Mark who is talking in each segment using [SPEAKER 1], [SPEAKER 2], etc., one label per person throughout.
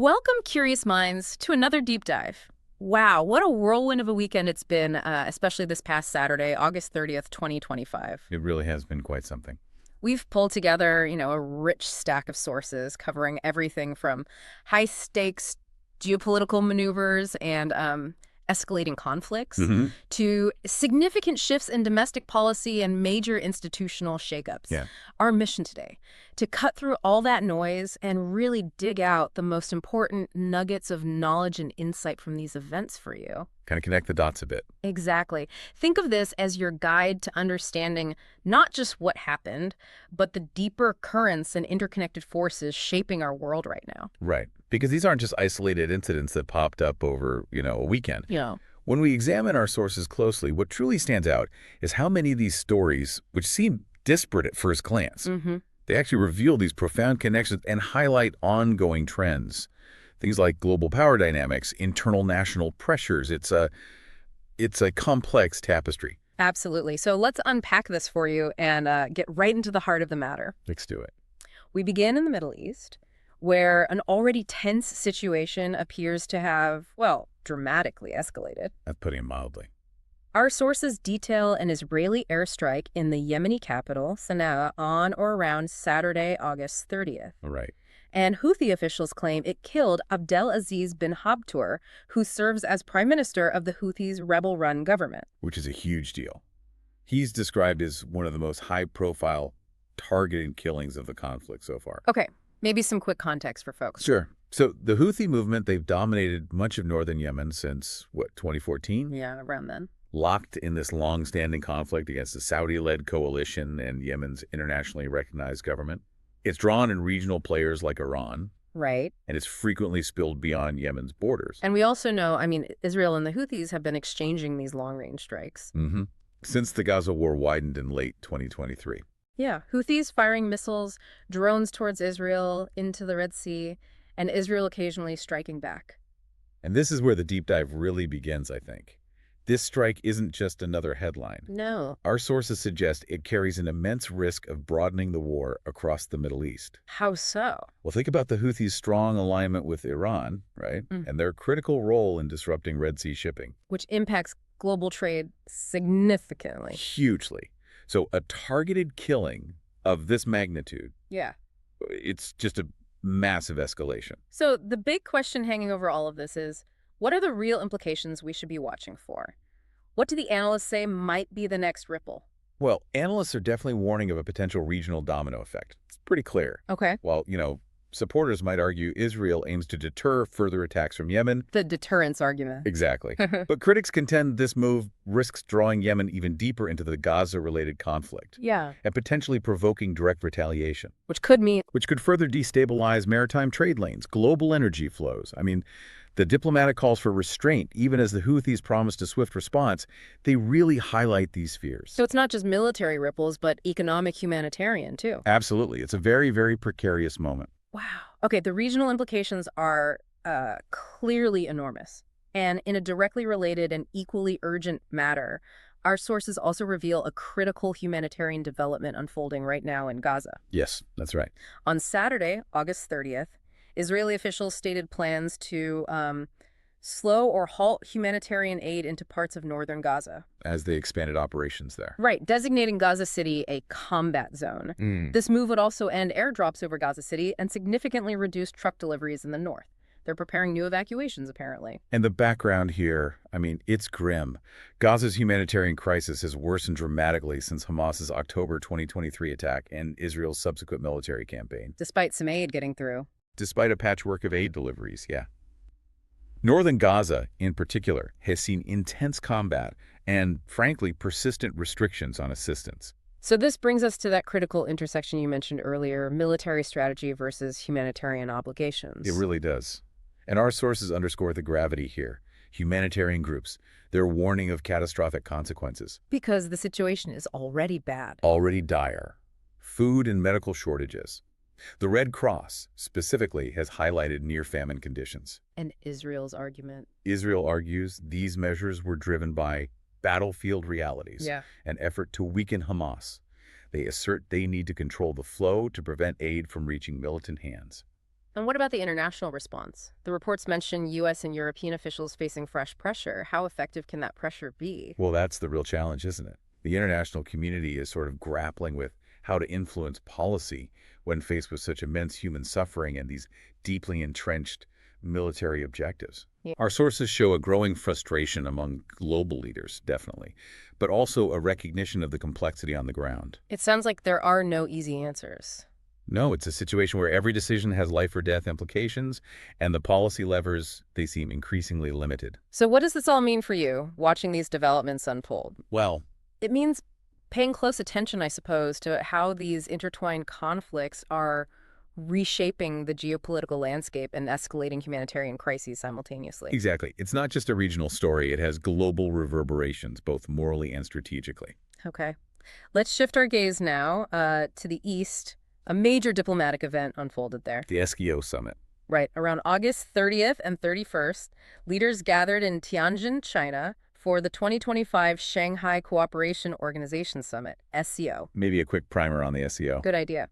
[SPEAKER 1] Welcome, curious minds, to another deep dive. Wow, what a whirlwind of a weekend it's been, especially this past Saturday, August 30th, 2025.
[SPEAKER 2] It really has been quite something.
[SPEAKER 1] We've pulled together, a rich stack of sources covering everything from high-stakes geopolitical maneuvers and escalating conflicts
[SPEAKER 2] Hmm.
[SPEAKER 1] to significant shifts in domestic policy and major institutional shakeups.
[SPEAKER 2] Yeah,
[SPEAKER 1] Our mission today, to cut through all that noise and really dig out the most important nuggets of knowledge and insight from these events for you.
[SPEAKER 2] kind of connect the dots a bit.
[SPEAKER 1] Exactly. Think of this as your guide to understanding not just what happened, but the deeper currents and interconnected forces shaping our world right now.
[SPEAKER 2] Right. Because these aren't just isolated incidents that popped up over, a weekend.
[SPEAKER 1] Yeah.
[SPEAKER 2] When we examine our sources closely, what truly stands out is how many of these stories, which seem disparate at first glance,
[SPEAKER 1] Mm-hmm.
[SPEAKER 2] they actually reveal these profound connections and highlight ongoing trends. Things like global power dynamics, internal national pressures. It's a complex tapestry.
[SPEAKER 1] Absolutely. So let's unpack this for you and get right into the heart of the matter.
[SPEAKER 2] Let's do it.
[SPEAKER 1] We begin in the Middle East, where an already tense situation appears to have, well, dramatically escalated.
[SPEAKER 2] That's putting it mildly.
[SPEAKER 1] Our sources detail an Israeli airstrike in the Yemeni capital, Sana'a, on or around Saturday, August 30th.
[SPEAKER 2] All right.
[SPEAKER 1] And Houthi officials claim it killed Abdelaziz bin Habtour, who serves as prime minister of the Houthis' rebel-run government.
[SPEAKER 2] Which is a huge deal. He's described as one of the most high-profile targeted killings of the conflict so far.
[SPEAKER 1] Okay, maybe some quick context for folks.
[SPEAKER 2] Sure. So the Houthi movement, they've dominated much of northern Yemen since, 2014?
[SPEAKER 1] Yeah, around then.
[SPEAKER 2] Locked in this long-standing conflict against the Saudi-led coalition and Yemen's internationally recognized government. It's drawn in regional players like Iran,
[SPEAKER 1] Right.
[SPEAKER 2] and it's frequently spilled beyond Yemen's borders.
[SPEAKER 1] And we also know, Israel and the Houthis have been exchanging these long-range strikes.
[SPEAKER 2] Since the Gaza war widened in late 2023.
[SPEAKER 1] Yeah, Houthis firing missiles, drones towards Israel, into the Red Sea, and Israel occasionally striking back.
[SPEAKER 2] And this is where the deep dive really begins, I think. This strike isn't just another headline.
[SPEAKER 1] No.
[SPEAKER 2] Our sources suggest it carries an immense risk of broadening the war across the Middle East.
[SPEAKER 1] How so?
[SPEAKER 2] Well, think about the Houthis' strong alignment with Iran, right? And their critical role in disrupting Red Sea shipping.
[SPEAKER 1] Which impacts global trade significantly.
[SPEAKER 2] Hugely. So a targeted killing of this magnitude,
[SPEAKER 1] Yeah.
[SPEAKER 2] it's just a massive escalation.
[SPEAKER 1] So the big question hanging over all of this is, what are the real implications we should be watching for? What do the analysts say might be the next ripple?
[SPEAKER 2] Well, analysts are definitely warning of a potential regional domino effect. It's pretty clear.
[SPEAKER 1] Okay.
[SPEAKER 2] While, supporters might argue Israel aims to deter further attacks from Yemen.
[SPEAKER 1] The deterrence argument.
[SPEAKER 2] Exactly. But critics contend this move risks drawing Yemen even deeper into the Gaza-related conflict
[SPEAKER 1] Yeah.
[SPEAKER 2] and potentially provoking direct retaliation,
[SPEAKER 1] Which could mean,
[SPEAKER 2] which could further destabilize maritime trade lanes, global energy flows. The diplomatic calls for restraint, even as the Houthis promised a swift response, they really highlight these fears.
[SPEAKER 1] so it's not just military ripples, but economic humanitarian too.
[SPEAKER 2] Absolutely. It's a very, very precarious moment.
[SPEAKER 1] Wow. Okay, the regional implications are clearly enormous. And in a directly related and equally urgent matter, our sources also reveal a critical humanitarian development unfolding right now in Gaza.
[SPEAKER 2] Yes, that's right.
[SPEAKER 1] On Saturday, August 30th, Israeli officials stated plans to slow or halt humanitarian aid into parts of northern Gaza.
[SPEAKER 2] As they expanded operations there.
[SPEAKER 1] Right, designating Gaza City a combat zone. This move would also end airdrops over Gaza City and significantly reduce truck deliveries in the north. They're preparing new evacuations, apparently.
[SPEAKER 2] And the background here, it's grim. Gaza's humanitarian crisis has worsened dramatically since Hamas's October 2023 attack and Israel's subsequent military campaign.
[SPEAKER 1] Despite some aid getting through.
[SPEAKER 2] Despite a patchwork of aid deliveries, yeah. Northern Gaza, in particular, has seen intense combat and, frankly, persistent restrictions on assistance.
[SPEAKER 1] So this brings us to that critical intersection you mentioned earlier, military strategy versus humanitarian obligations.
[SPEAKER 2] It really does. And our sources underscore the gravity here. Humanitarian groups, they're warning of catastrophic consequences.
[SPEAKER 1] Because the situation is already bad.
[SPEAKER 2] Already dire. Food and medical shortages. The Red Cross, specifically, has highlighted near-famine conditions.
[SPEAKER 1] And Israel's argument.
[SPEAKER 2] Israel argues these measures were driven by battlefield realities, an effort to weaken Hamas. They assert they need to control the flow to prevent aid from reaching militant hands.
[SPEAKER 1] And what about the international response? The reports mention U.S. and European officials facing fresh pressure. How effective can that pressure be?
[SPEAKER 2] Well, that's the real challenge, isn't it? The international community is sort of grappling with how to influence policy when faced with such immense human suffering and these deeply entrenched military objectives.
[SPEAKER 1] Yeah.
[SPEAKER 2] Our sources show a growing frustration among global leaders, definitely, but also a recognition of the complexity on the ground.
[SPEAKER 1] It sounds like there are no easy answers.
[SPEAKER 2] No, it's a situation where every decision has life or death implications, and the policy levers, they seem increasingly limited.
[SPEAKER 1] So what does this all mean for you, watching these developments unfold?
[SPEAKER 2] Well,
[SPEAKER 1] It means paying close attention, I suppose, to how these intertwined conflicts are reshaping the geopolitical landscape and escalating humanitarian crises simultaneously.
[SPEAKER 2] exactly. It's not just a regional story. It has global reverberations, both morally and strategically.
[SPEAKER 1] Okay. Let's shift our gaze now to the east. A major diplomatic event unfolded there.
[SPEAKER 2] The SCO summit.
[SPEAKER 1] Right. Around August 30th and 31st, leaders gathered in Tianjin, China, for the 2025 Shanghai Cooperation Organization Summit, SCO.
[SPEAKER 2] Maybe a quick primer on the SCO.
[SPEAKER 1] Good idea.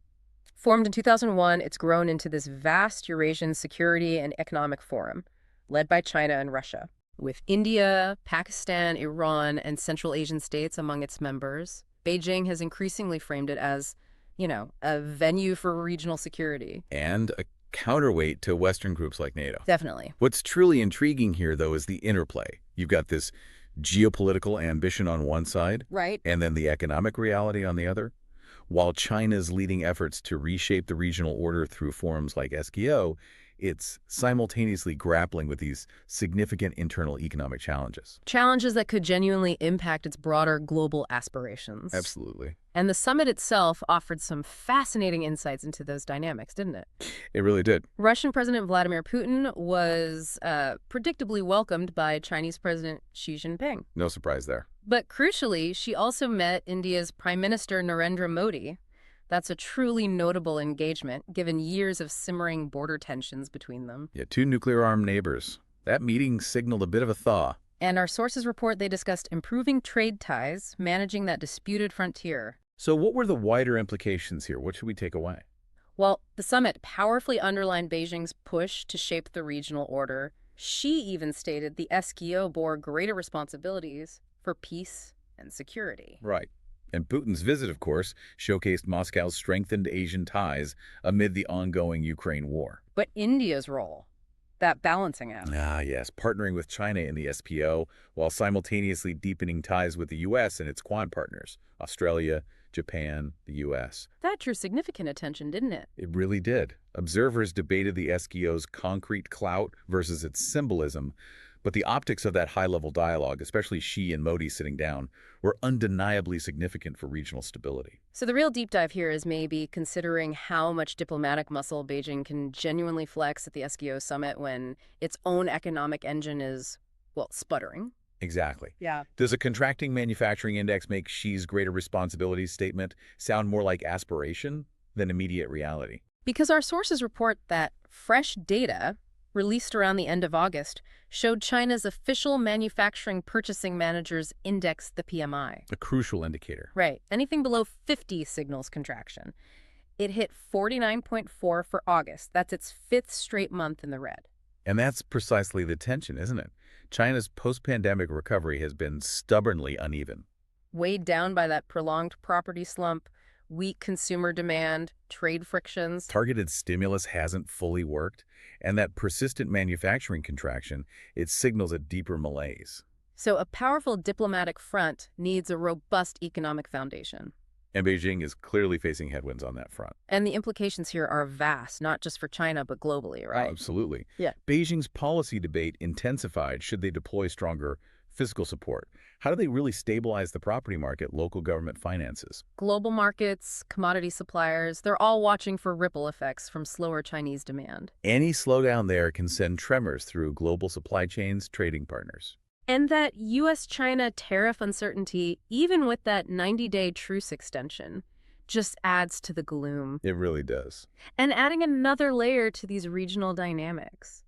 [SPEAKER 1] Formed in 2001, it's grown into this vast Eurasian security and economic forum, led by China and Russia, with India, Pakistan, Iran, and Central Asian states among its members. Beijing has increasingly framed it as, a venue for regional security.
[SPEAKER 2] And a counterweight to Western groups like NATO.
[SPEAKER 1] Definitely.
[SPEAKER 2] What's truly intriguing here, though, is the interplay. You've got this geopolitical ambition on one side,
[SPEAKER 1] Right.
[SPEAKER 2] and then the economic reality on the other. While China's leading efforts to reshape the regional order through forums like SCO, it's simultaneously grappling with these significant internal economic challenges.
[SPEAKER 1] Challenges that could genuinely impact its broader global aspirations.
[SPEAKER 2] Absolutely.
[SPEAKER 1] And the summit itself offered some fascinating insights into those dynamics, didn't it?
[SPEAKER 2] It really did.
[SPEAKER 1] Russian President Vladimir Putin was predictably welcomed by Chinese President Xi Jinping.
[SPEAKER 2] No surprise there.
[SPEAKER 1] But crucially, she also met India's Prime Minister Narendra Modi. That's a truly notable engagement, given years of simmering border tensions between them.
[SPEAKER 2] Yeah, two nuclear-armed neighbors. That meeting signaled a bit of a thaw.
[SPEAKER 1] And our sources report they discussed improving trade ties, managing that disputed frontier.
[SPEAKER 2] So what were the wider implications here? What should we take away?
[SPEAKER 1] Well, the summit powerfully underlined Beijing's push to shape the regional order. Xi even stated the SCO bore greater responsibilities for peace and security.
[SPEAKER 2] Right. And Putin's visit, of course, showcased Moscow's strengthened Asian ties amid the ongoing Ukraine war.
[SPEAKER 1] But India's role, that balancing act.
[SPEAKER 2] Ah, yes, partnering with China in the SPO while simultaneously deepening ties with the U.S. and its Quad partners, Australia, Japan, the U.S.
[SPEAKER 1] That drew significant attention, didn't it?
[SPEAKER 2] It really did. Observers debated the SCO's concrete clout versus its symbolism, but the optics of that high-level dialogue, especially Xi and Modi sitting down, were undeniably significant for regional stability.
[SPEAKER 1] So the real deep dive here is maybe considering how much diplomatic muscle Beijing can genuinely flex at the SCO summit when its own economic engine is, sputtering.
[SPEAKER 2] Exactly.
[SPEAKER 1] Yeah.
[SPEAKER 2] Does a contracting manufacturing index make Xi's greater responsibilities statement sound more like aspiration than immediate reality?
[SPEAKER 1] Because our sources report that fresh data released around the end of August showed China's official manufacturing purchasing managers index, the PMI.
[SPEAKER 2] A crucial indicator.
[SPEAKER 1] Right. Anything below 50 signals contraction. It hit 49.4 for August. That's its fifth straight month in the red.
[SPEAKER 2] And that's precisely the tension, isn't it? China's post-pandemic recovery has been stubbornly uneven.
[SPEAKER 1] Weighed down by that prolonged property slump, weak consumer demand, trade frictions.
[SPEAKER 2] Targeted stimulus hasn't fully worked, and that persistent manufacturing contraction, it signals a deeper malaise.
[SPEAKER 1] So a powerful diplomatic front needs a robust economic foundation.
[SPEAKER 2] And Beijing is clearly facing headwinds on that front.
[SPEAKER 1] And the implications here are vast, not just for China, but globally, right?
[SPEAKER 2] Oh, absolutely.
[SPEAKER 1] Yeah.
[SPEAKER 2] Beijing's policy debate intensified should they deploy stronger fiscal support. How do they really stabilize the property market, local government finances?
[SPEAKER 1] Global markets, commodity suppliers, they're all watching for ripple effects from slower Chinese demand.
[SPEAKER 2] Any slowdown there can send tremors through global supply chains, trading partners.
[SPEAKER 1] And that U.S.-China tariff uncertainty, even with that 90-day truce extension, just adds to the gloom.
[SPEAKER 2] It really does.
[SPEAKER 1] And adding another layer to these regional dynamics.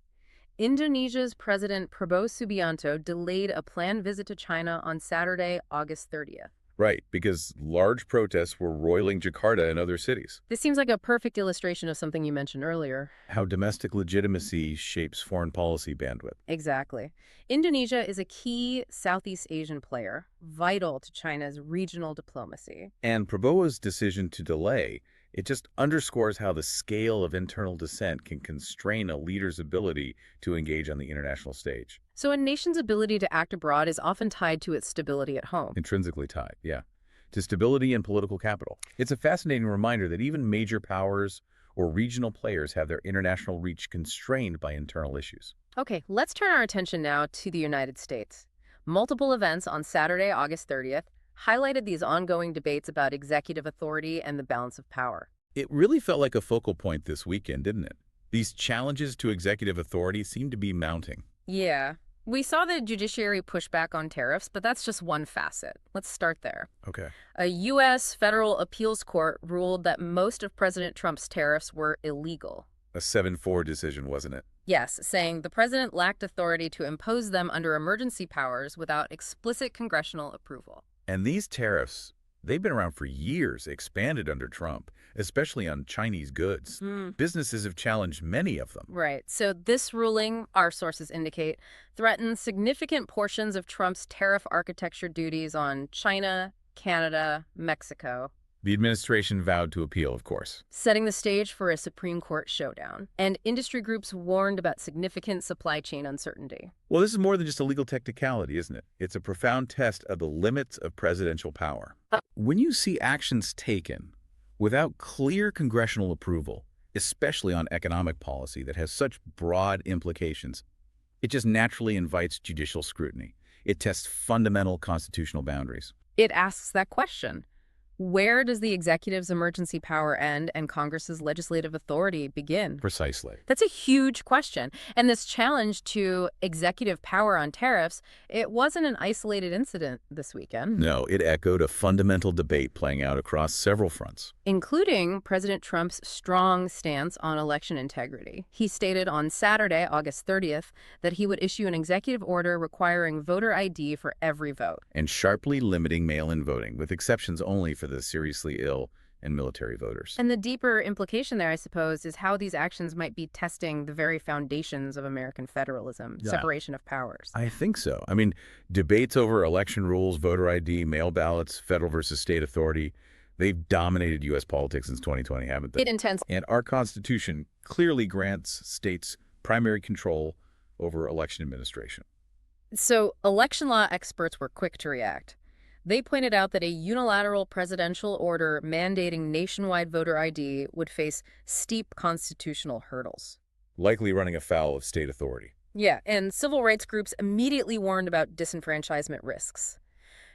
[SPEAKER 1] Indonesia's President Prabowo Subianto delayed a planned visit to China on Saturday, August 30th.
[SPEAKER 2] Right, because large protests were roiling Jakarta and other cities.
[SPEAKER 1] This seems like a perfect illustration of something you mentioned earlier.
[SPEAKER 2] How domestic legitimacy shapes foreign policy bandwidth.
[SPEAKER 1] Exactly. Indonesia is a key Southeast Asian player, vital to China's regional diplomacy.
[SPEAKER 2] And Prabowo's decision to delay, it just underscores how the scale of internal dissent can constrain a leader's ability to engage on the international stage.
[SPEAKER 1] So a nation's ability to act abroad is often tied to its stability at home.
[SPEAKER 2] Intrinsically tied, yeah, to stability and political capital. It's a fascinating reminder that even major powers or regional players have their international reach constrained by internal issues.
[SPEAKER 1] Okay, let's turn our attention now to the United States. Multiple events on Saturday, August 30th, highlighted these ongoing debates about executive authority and the balance of power.
[SPEAKER 2] It really felt like a focal point this weekend, didn't it? These challenges to executive authority seem to be mounting.
[SPEAKER 1] Yeah. We saw the judiciary push back on tariffs, but that's just one facet. Let's start there.
[SPEAKER 2] Okay.
[SPEAKER 1] A U.S. federal appeals court ruled that most of President Trump's tariffs were illegal.
[SPEAKER 2] A 7-4 decision, wasn't it?
[SPEAKER 1] Yes, saying the president lacked authority to impose them under emergency powers without explicit congressional approval.
[SPEAKER 2] And these tariffs, they've been around for years, expanded under Trump, especially on Chinese goods. Businesses have challenged many of them.
[SPEAKER 1] Right. So this ruling, our sources indicate, threatens significant portions of Trump's tariff architecture duties on China, Canada, Mexico,
[SPEAKER 2] The administration vowed to appeal, of course.
[SPEAKER 1] setting the stage for a Supreme Court showdown. And industry groups warned about significant supply chain uncertainty.
[SPEAKER 2] Well, this is more than just a legal technicality, isn't it? It's a profound test of the limits of presidential power. When you see actions taken without clear congressional approval, especially on economic policy that has such broad implications, it just naturally invites judicial scrutiny. It tests fundamental constitutional boundaries.
[SPEAKER 1] It asks that question. Where does the executive's emergency power end and Congress's legislative authority begin?
[SPEAKER 2] Precisely.
[SPEAKER 1] That's a huge question. And this challenge to executive power on tariffs, it wasn't an isolated incident this weekend,
[SPEAKER 2] No, it echoed a fundamental debate playing out across several fronts.
[SPEAKER 1] including President Trump's strong stance on election integrity. He stated on Saturday, August 30th, that he would issue an executive order requiring voter ID for every vote.
[SPEAKER 2] And sharply limiting mail-in voting, with exceptions only for the seriously ill and military voters.
[SPEAKER 1] And the deeper implication there, I suppose, is how these actions might be testing the very foundations of American federalism,
[SPEAKER 2] Yeah.
[SPEAKER 1] separation of powers.
[SPEAKER 2] I think so. I mean, debates over election rules, voter ID, mail ballots, federal versus state authority, they've dominated U.S. politics since 2020, haven't they?
[SPEAKER 1] It intends.
[SPEAKER 2] And our Constitution clearly grants states primary control over election administration.
[SPEAKER 1] So election law experts were quick to react. They pointed out that a unilateral presidential order mandating nationwide voter ID would face steep constitutional hurdles.
[SPEAKER 2] Likely running afoul of state authority.
[SPEAKER 1] Yeah, and civil rights groups immediately warned about disenfranchisement risks.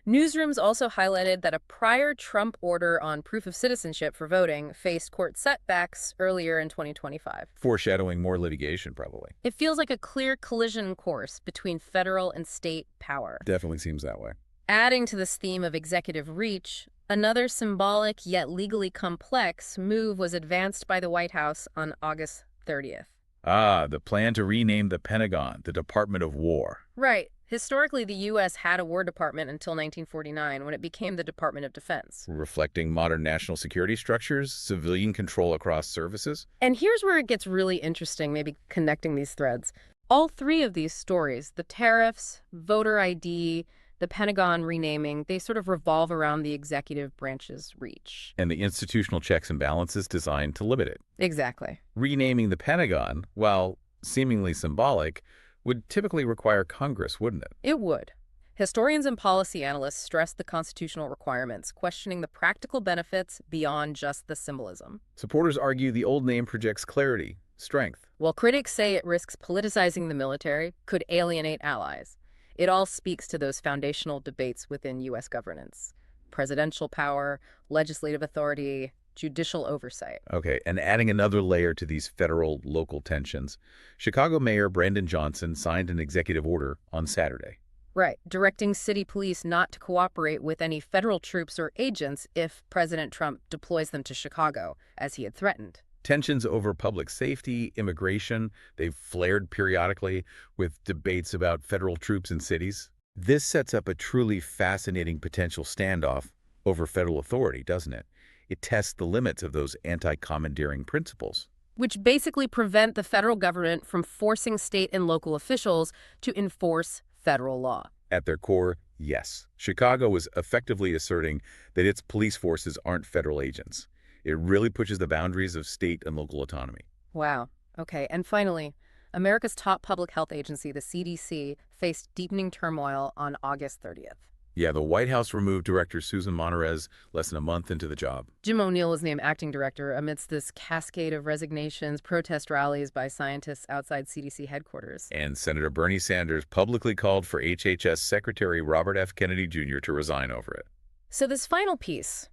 [SPEAKER 1] Newsrooms also highlighted that a prior Trump order on proof of citizenship for voting faced court setbacks earlier in 2025.
[SPEAKER 2] Foreshadowing more litigation, probably.
[SPEAKER 1] It feels like a clear collision course between federal and state power.
[SPEAKER 2] Definitely seems that way.
[SPEAKER 1] Adding to this theme of executive reach, another symbolic yet legally complex move was advanced by the White House on August 30th.
[SPEAKER 2] Ah, the plan to rename the Pentagon the Department of War.
[SPEAKER 1] Right. Historically, the U.S. had a War Department until 1949, when it became the Department of Defense.
[SPEAKER 2] Reflecting modern national security structures, civilian control across services.
[SPEAKER 1] And here's where it gets really interesting, maybe connecting these threads. All three of these stories, the tariffs, voter ID, the Pentagon renaming, they sort of revolve around the executive branch's reach.
[SPEAKER 2] And the institutional checks and balances designed to limit it.
[SPEAKER 1] Exactly.
[SPEAKER 2] Renaming the Pentagon, while seemingly symbolic, would typically require Congress, wouldn't it?
[SPEAKER 1] It would. Historians and policy analysts stress the constitutional requirements, questioning the practical benefits beyond just the symbolism.
[SPEAKER 2] Supporters argue the old name projects clarity, strength.
[SPEAKER 1] While critics say it risks politicizing the military, could alienate allies. It all speaks to those foundational debates within U.S. governance: presidential power, legislative authority, judicial oversight.
[SPEAKER 2] Okay, and adding another layer to these federal-local tensions, Chicago Mayor Brandon Johnson signed an executive order on Saturday.
[SPEAKER 1] Right, directing city police not to cooperate with any federal troops or agents if President Trump deploys them to Chicago, as he had threatened.
[SPEAKER 2] Tensions over public safety, immigration, they've flared periodically with debates about federal troops in cities. This sets up a truly fascinating potential standoff over federal authority, doesn't it? It tests the limits of those anti-commandeering principles.
[SPEAKER 1] Which basically prevent the federal government from forcing state and local officials to enforce federal law.
[SPEAKER 2] At their core, yes. Chicago was effectively asserting that its police forces aren't federal agents. It really pushes the boundaries of state and local autonomy.
[SPEAKER 1] Wow. Okay. And finally, America's top public health agency, the CDC, faced deepening turmoil on August 30th.
[SPEAKER 2] Yeah, the White House removed Director Susan Monterez less than a month into the job.
[SPEAKER 1] Jim O'Neill was named acting director amidst this cascade of resignations, protest rallies by scientists outside CDC headquarters.
[SPEAKER 2] And Senator Bernie Sanders publicly called for HHS Secretary Robert F. Kennedy Jr. to resign over it.
[SPEAKER 1] So this final piece,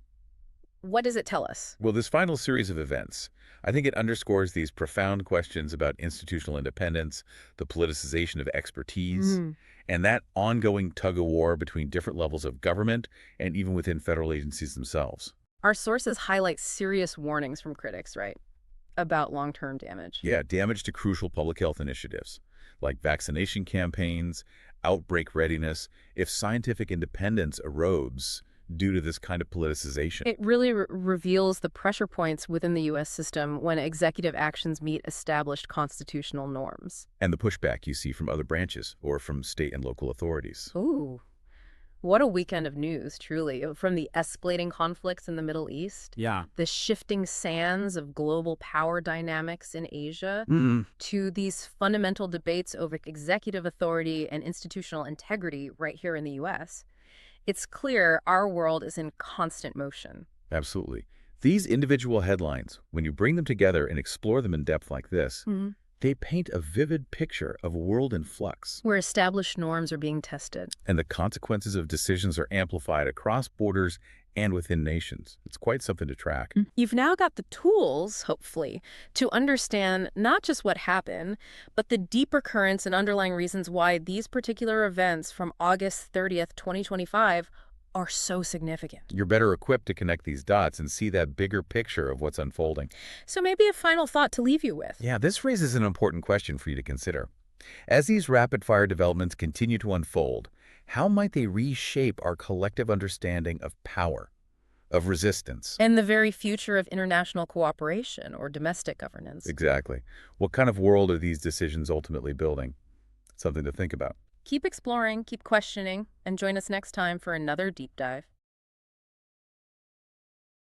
[SPEAKER 1] what does it tell us?
[SPEAKER 2] Well, this final series of events, I think it underscores these profound questions about institutional independence, the politicization of expertise, and that ongoing tug-of-war between different levels of government and even within federal agencies themselves.
[SPEAKER 1] Our sources highlight serious warnings from critics, right, about long-term damage.
[SPEAKER 2] Yeah, damage to crucial public health initiatives, like vaccination campaigns, outbreak readiness, if scientific independence erodes due to this kind of politicization.
[SPEAKER 1] It really reveals the pressure points within the U.S. system when executive actions meet established constitutional norms.
[SPEAKER 2] And the pushback you see from other branches or from state and local authorities.
[SPEAKER 1] Ooh, what a weekend of news, truly. From the escalating conflicts in the Middle East,
[SPEAKER 2] Yeah.
[SPEAKER 1] the shifting sands of global power dynamics in Asia, to these fundamental debates over executive authority and institutional integrity right here in the U.S. It's clear our world is in constant motion.
[SPEAKER 2] Absolutely. These individual headlines, when you bring them together and explore them in depth like this, they paint a vivid picture of a world in flux.
[SPEAKER 1] Where established norms are being tested.
[SPEAKER 2] And the consequences of decisions are amplified across borders and within nations. It's quite something to track.
[SPEAKER 1] You've now got the tools, hopefully, to understand not just what happened, but the deeper currents and underlying reasons why these particular events from August 30th, 2025 are so significant.
[SPEAKER 2] You're better equipped to connect these dots and see that bigger picture of what's unfolding.
[SPEAKER 1] So maybe a final thought to leave you with.
[SPEAKER 2] Yeah, this raises an important question for you to consider. As these rapid-fire developments continue to unfold, how might they reshape our collective understanding of power, of resistance?
[SPEAKER 1] And the very future of international cooperation or domestic governance.
[SPEAKER 2] Exactly. What kind of world are these decisions ultimately building? Something to think about.
[SPEAKER 1] Keep exploring, keep questioning, and join us next time for another deep dive.